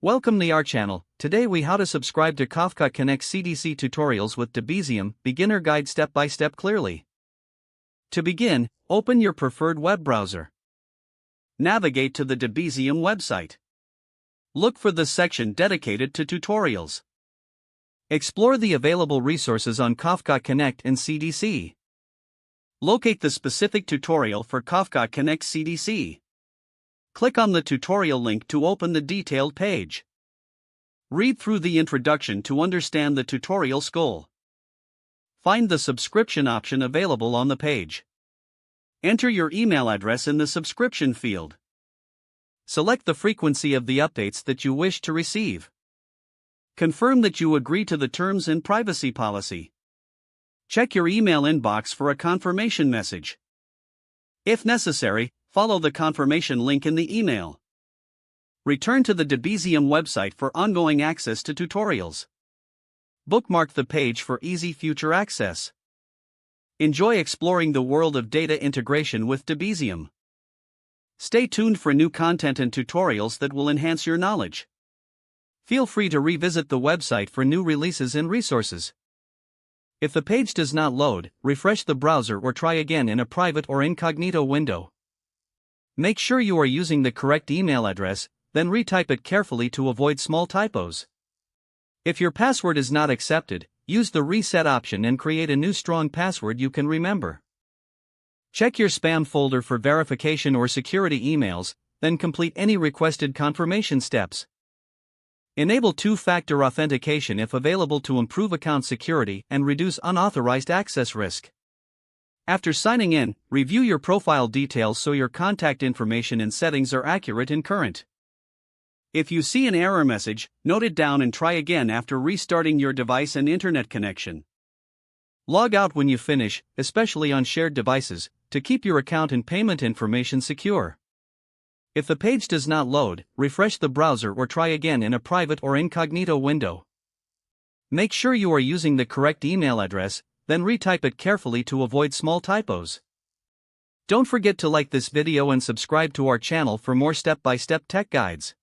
Welcome to our channel. Today we how to subscribe to Kafka Connect CDC tutorials with Debezium, beginner guide step by step clearly. To begin, open your preferred web browser. Navigate to the Debezium website. Look for the section dedicated to tutorials. Explore the available resources on Kafka Connect and CDC. Locate the specific tutorial for Kafka Connect CDC. Click on the tutorial link to open the detailed page. Read through the introduction to understand the tutorial's goal. Find the subscription option available on the page. Enter your email address in the subscription field. Select the frequency of the updates that you wish to receive. Confirm that you agree to the terms and privacy policy. Check your email inbox for a confirmation message. If necessary, follow the confirmation link in the email. Return to the Debezium website for ongoing access to tutorials. Bookmark the page for easy future access. Enjoy exploring the world of data integration with Debezium. Stay tuned for new content and tutorials that will enhance your knowledge. Feel free to revisit the website for new releases and resources. If the page does not load, refresh the browser or try again in a private or incognito window. Make sure you are using the correct email address, then retype it carefully to avoid small typos. If your password is not accepted, use the reset option and create a new strong password you can remember. Check your spam folder for verification or security emails, then complete any requested confirmation steps. Enable two-factor authentication if available to improve account security and reduce unauthorized access risk. After signing in, review your profile details so your contact information and settings are accurate and current. If you see an error message, note it down and try again after restarting your device and internet connection. Log out when you finish, especially on shared devices, to keep your account and payment information secure. If the page does not load, refresh the browser or try again in a private or incognito window. Make sure you are using the correct email address, then retype it carefully to avoid small typos. Don't forget to like this video and subscribe to our channel for more step-by-step tech guides.